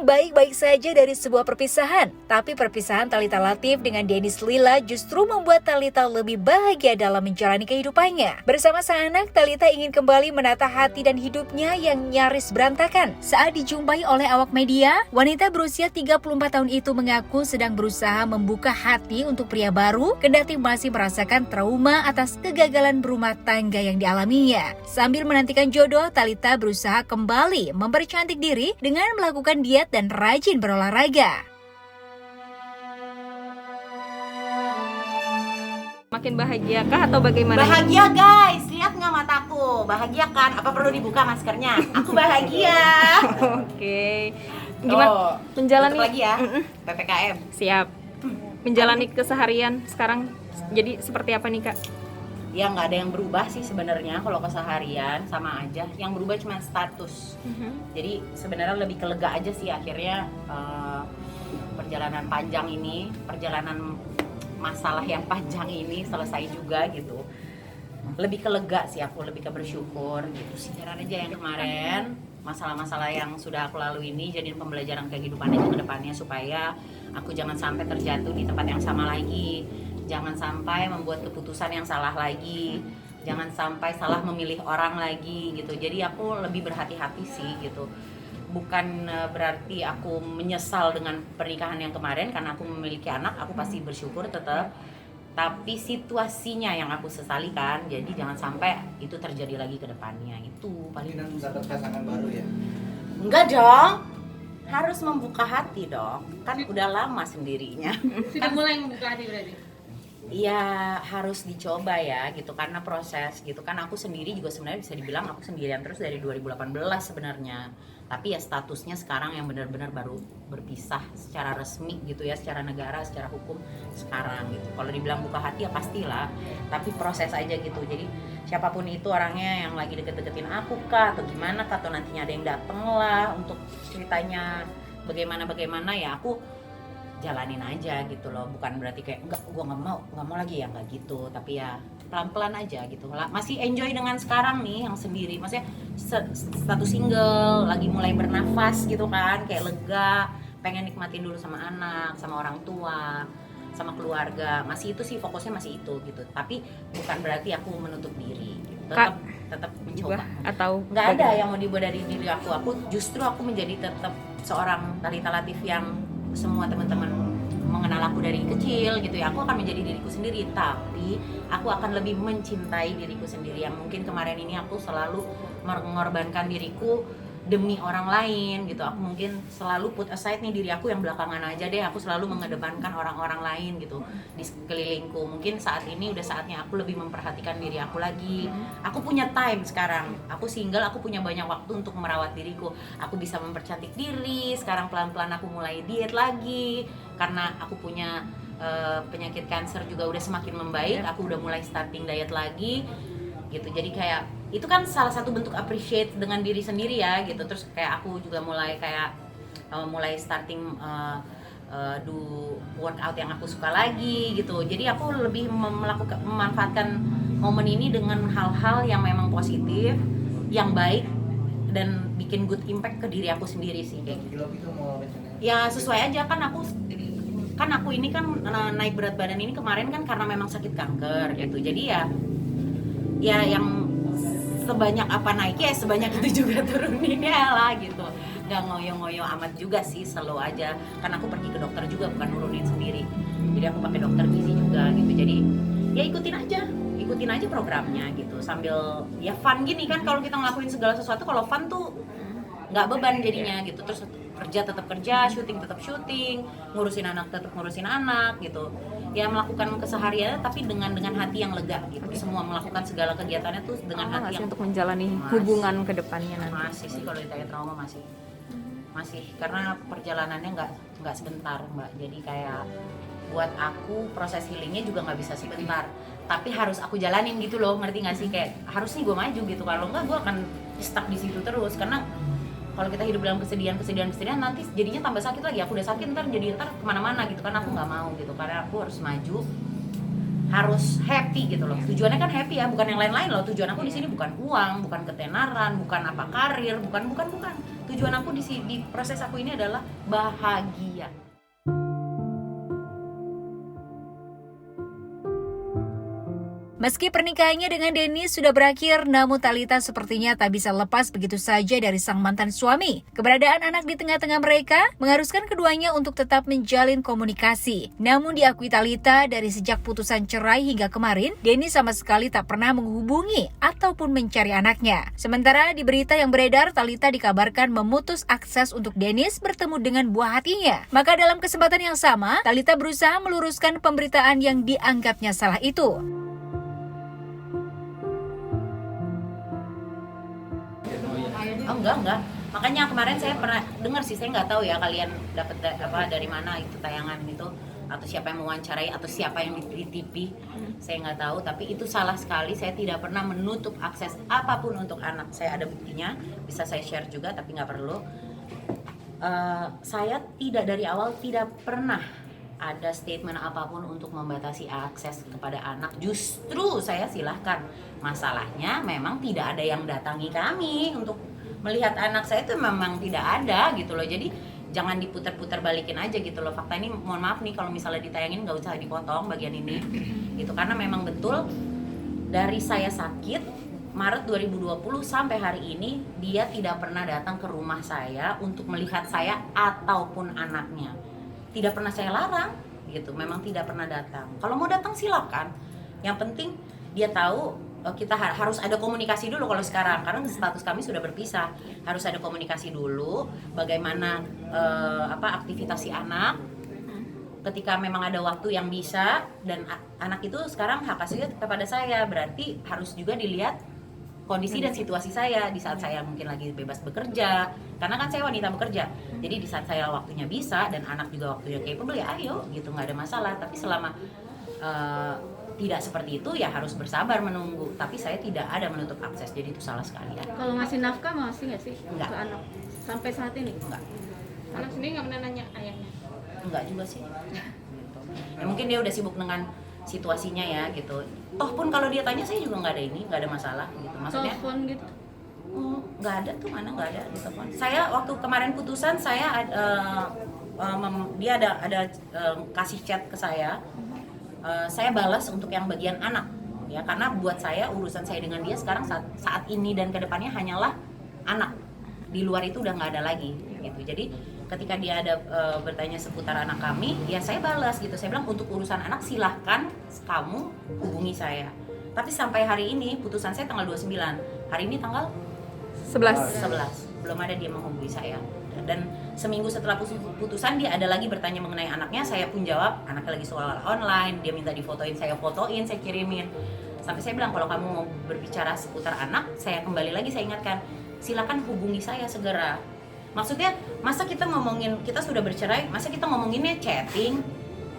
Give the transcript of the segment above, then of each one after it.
memang baik-baik saja dari sebuah perpisahan, tapi perpisahan Thalita Latief dengan Dennis Lila justru membuat Thalita lebih bahagia dalam menjalani kehidupannya. Bersama sang anak, Thalita ingin kembali menata hati dan hidupnya yang nyaris berantakan. Saat dijumpai oleh awak media, wanita berusia 34 tahun itu mengaku sedang berusaha membuka hati untuk pria baru, kendati masih merasakan trauma atas kegagalan berumah tangga yang dialaminya. Sambil menantikan jodoh, Thalita berusaha kembali mempercantik diri dengan melakukan diet dan rajin berolahraga. Makin bahagia kah atau bagaimana? Bahagia guys, lihat nggak mataku? Bahagia kan? Apa perlu dibuka maskernya? Aku bahagia. Oke. Gimana menjalani lagi ya? PPKM. Siap. Menjalani keseharian sekarang jadi seperti apa nih, Kak? Ya nggak ada yang berubah sih sebenarnya, kalau keseharian sama aja. Yang berubah cuma status. Jadi sebenarnya lebih ke lega aja sih akhirnya perjalanan panjang ini, perjalanan masalah yang panjang ini selesai juga gitu. Lebih ke lega sih aku, lebih ke bersyukur gitu. Sindiran aja yang kemarin, masalah-masalah yang sudah aku lalui ini jadiin pembelajaran kehidupan aja ke depannya supaya aku jangan sampai terjatuh di tempat yang sama lagi. Jangan sampai membuat keputusan yang salah lagi. Jangan sampai salah memilih orang lagi gitu. Jadi aku lebih berhati-hati sih gitu. Bukan berarti aku menyesal dengan pernikahan yang kemarin karena aku memiliki anak, aku pasti bersyukur tetap. Tapi situasinya yang aku sesali kan. Jadi jangan sampai itu terjadi lagi ke depannya. Itu paling dapat pasangan baru ya. Enggak dong. Harus membuka hati dong. Kan udah lama sendirinya. Sudah mulai membuka hati berarti? Iya harus dicoba ya gitu karena proses gitu kan aku sendiri juga sebenarnya bisa dibilang aku sendirian terus dari 2018 sebenarnya, tapi ya statusnya sekarang yang benar-benar baru berpisah secara resmi gitu ya, secara negara, secara hukum sekarang gitu. Kalau dibilang buka hati ya pastilah, tapi proses aja gitu. Jadi siapapun itu orangnya yang lagi deket-deketin aku kah atau gimana kah atau nantinya ada yang dateng lah untuk ceritanya bagaimana ya aku jalanin aja gitu loh, bukan berarti kayak enggak gue nggak mau lagi ya, nggak gitu, tapi ya pelan-pelan aja gitu lah. Masih enjoy dengan sekarang nih yang sendiri, maksudnya status single, lagi mulai bernafas gitu kan, kayak lega, pengen nikmatin dulu sama anak, sama orang tua, sama keluarga. Masih itu sih fokusnya masih itu gitu, tapi bukan berarti aku menutup diri gitu. tetap mencoba Atau nggak ada yang mau diubah dari diri aku justru aku menjadi tetap seorang Thalita Latief yang semua teman-teman mengenal aku dari kecil gitu ya. Aku akan menjadi diriku sendiri, tapi aku akan lebih mencintai diriku sendiri. Yang mungkin kemarin ini aku selalu mengorbankan diriku demi orang lain gitu. Aku mungkin selalu put aside nih diri aku yang belakangan aja deh. Aku selalu mengedepankan orang-orang lain gitu di sekelilingku. Mungkin saat ini udah saatnya aku lebih memperhatikan diri aku lagi. Aku punya time sekarang. Aku single, aku punya banyak waktu untuk merawat diriku. Aku bisa mempercantik diri. Sekarang pelan-pelan aku mulai diet lagi karena aku punya penyakit kanker juga udah semakin membaik. Aku udah mulai starting diet lagi gitu. Jadi kayak itu kan salah satu bentuk appreciate dengan diri sendiri ya gitu. Terus kayak aku juga mulai kayak mulai starting do workout yang aku suka lagi gitu. Jadi aku lebih memanfaatkan momen ini dengan hal-hal yang memang positif, yang baik dan bikin good impact ke diri aku sendiri sih kayak gitu. Ya sesuai aja kan aku ini kan naik berat badan ini kemarin kan karena memang sakit kanker gitu. Jadi ya yang sebanyak apa naiknya sebanyak itu juga turuninnya lah gitu. Nggak ngoyo-ngoyo amat juga sih, slow aja. Karena aku pergi ke dokter juga bukan nurunin sendiri. Jadi aku pakai dokter gizi juga gitu. Jadi ya ikutin aja programnya gitu. Sambil ya fun gini kan, kalau kita ngelakuin segala sesuatu kalau fun tuh nggak beban jadinya gitu. Terus kerja tetap kerja, syuting tetap syuting, ngurusin anak tetap ngurusin anak gitu. Ya melakukan kesehariannya tapi dengan hati yang lega gitu. Semua melakukan segala kegiatannya tuh dengan hati yang untuk menjalani hubungan ke depannya nanti. Masih sih kalau ditanya trauma masih karena perjalanannya nggak sebentar Mbak. Jadi kayak buat aku proses healingnya juga nggak bisa sebentar, tapi harus aku jalanin gitu loh, ngerti nggak sih? Kayak harus nih gue maju gitu, kalau nggak gue akan stuck di situ terus. Karena kalau kita hidup dalam kesedihan nanti jadinya tambah sakit lagi. Aku udah sakit ntar kemana-mana gitu kan, aku nggak mau gitu. Karena aku harus maju, harus happy gitu loh. Tujuannya kan happy ya, bukan yang lain-lain loh. Tujuan aku di sini bukan uang, bukan ketenaran, bukan apa karir, bukan. Tujuan aku di proses aku ini adalah bahagia. Meski pernikahannya dengan Dennis sudah berakhir, namun Thalita sepertinya tak bisa lepas begitu saja dari sang mantan suami. Keberadaan anak di tengah-tengah mereka mengharuskan keduanya untuk tetap menjalin komunikasi. Namun diakui Thalita, dari sejak putusan cerai hingga kemarin, Dennis sama sekali tak pernah menghubungi ataupun mencari anaknya. Sementara di berita yang beredar, Thalita dikabarkan memutus akses untuk Dennis bertemu dengan buah hatinya. Maka dalam kesempatan yang sama, Thalita berusaha meluruskan pemberitaan yang dianggapnya salah itu. Oh enggak. Makanya kemarin saya pernah dengar sih, saya nggak tahu ya kalian dapat dari mana itu tayangan itu, atau siapa yang mewawancarai atau siapa yang di TV, saya nggak tahu. Tapi itu salah sekali. Saya tidak pernah menutup akses apapun untuk anak. Saya ada buktinya, bisa saya share juga, tapi nggak perlu. Saya dari awal tidak pernah ada statement apapun untuk membatasi akses kepada anak. Justru saya silahkan. Masalahnya memang tidak ada yang datangi kami untuk melihat anak saya, itu memang tidak ada gitu loh. Jadi jangan diputar-putar balikin aja gitu loh. Fakta ini, mohon maaf nih kalau misalnya ditayangin, nggak usah dipotong bagian ini gitu, karena memang betul dari saya sakit Maret 2020 sampai hari ini dia tidak pernah datang ke rumah saya untuk melihat saya ataupun anaknya. Tidak pernah saya larang gitu, memang tidak pernah datang. Kalau mau datang silakan, yang penting dia tahu kita harus ada komunikasi dulu. Kalau sekarang, karena status kami sudah berpisah, harus ada komunikasi dulu bagaimana aktivitas si anak ketika memang ada waktu yang bisa. Dan anak itu sekarang hak aslinya kepada saya, berarti harus juga dilihat kondisi dan situasi saya di saat saya mungkin lagi bebas bekerja, karena kan saya wanita bekerja. Jadi di saat saya waktunya bisa dan anak juga waktunya capable, ya ayo gitu, nggak ada masalah. Tapi selama tidak seperti itu ya harus bersabar menunggu. Tapi saya tidak ada menutup akses, jadi itu salah sekali ya. Kalau ngasih nafkah masih nggak sih Enggak. ke anak sampai saat ini? Enggak. Anak sendiri nggak pernah nanya ayahnya. Enggak juga sih gitu. Ya mungkin dia udah sibuk dengan situasinya ya gitu. Toh pun kalau dia tanya, saya juga nggak ada masalah gitu. Maksudnya Telepon gitu? nggak ada tuh, mana nggak ada di telepon. Saya waktu kemarin putusan, saya dia ada kasih chat ke saya. Saya balas untuk yang bagian anak ya, karena buat saya urusan saya dengan dia sekarang saat ini dan kedepannya hanyalah anak. Di luar itu udah nggak ada lagi gitu. Jadi ketika dia ada bertanya seputar anak kami, ya saya balas gitu. Saya bilang untuk urusan anak silahkan kamu hubungi saya. Tapi sampai hari ini putusan saya tanggal 29, hari ini tanggal 11 belum ada dia menghubungi saya. Dan seminggu setelah putusan dia ada lagi bertanya mengenai anaknya. Saya pun jawab anaknya lagi soal online, dia minta difotoin, saya fotoin, saya kirimin. Sampai saya bilang kalau kamu mau berbicara seputar anak, saya kembali lagi saya ingatkan, silakan hubungi saya segera. Maksudnya masa kita sudah bercerai, masa kita ngomonginnya chatting?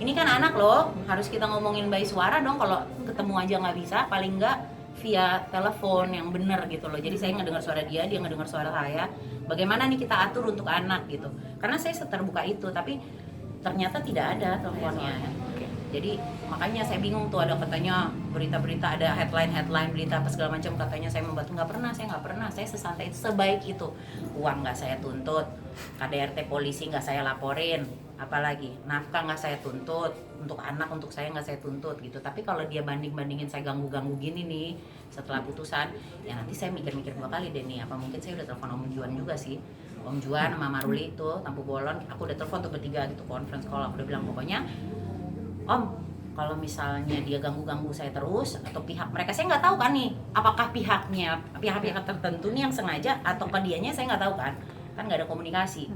Ini kan anak loh, harus kita ngomongin by suara dong. Kalau ketemu aja nggak bisa, paling nggak via telepon yang benar gitu loh. Jadi saya ngedengar suara dia ngedengar suara saya. Bagaimana nih kita atur untuk anak gitu. Karena saya seterbuka itu, tapi ternyata tidak ada teleponnya. Jadi makanya saya bingung tuh, ada katanya berita-berita, ada headline berita apa segala macam, katanya saya membantu. Saya nggak pernah, saya sesantai itu, sebaik itu. Uang nggak saya tuntut, KDRT polisi nggak saya laporin, apalagi nafkah nggak saya tuntut, untuk anak untuk saya nggak saya tuntut gitu. Tapi kalau dia bandingin saya ganggu gini nih setelah putusan, ya nanti saya mikir-mikir 2 kali deh nih, apa mungkin saya udah telepon Om Juan juga sih, Om Juan sama Maruli itu Tampu Bolon, aku udah telepon tuh bertiga gitu, conference call. Aku udah bilang pokoknya Om, kalau misalnya dia ganggu saya terus, atau pihak mereka, saya nggak tahu kan nih apakah pihak tertentu nih yang sengaja atau dianya, saya nggak tahu kan nggak ada komunikasi.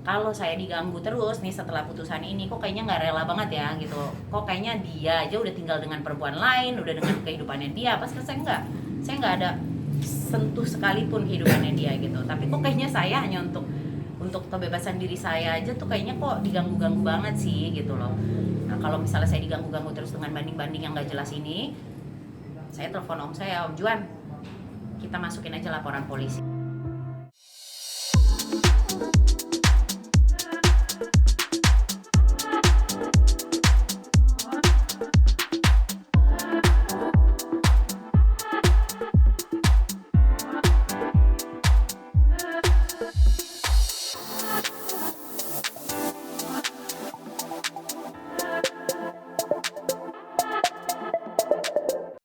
Kalau saya diganggu terus nih setelah putusan ini, kok kayaknya nggak rela banget ya gitu, kok kayaknya dia aja udah tinggal dengan perempuan lain, udah dengan kehidupannya dia, pas saya nggak ada sentuh sekalipun kehidupannya dia gitu. Tapi kok kayaknya saya hanya untuk kebebasan diri saya aja tuh kayaknya kok diganggu banget sih gitu loh. Nah kalau misalnya saya diganggu terus dengan banding yang nggak jelas ini, saya telepon om saya, Om Juan, kita masukin aja laporan polisi.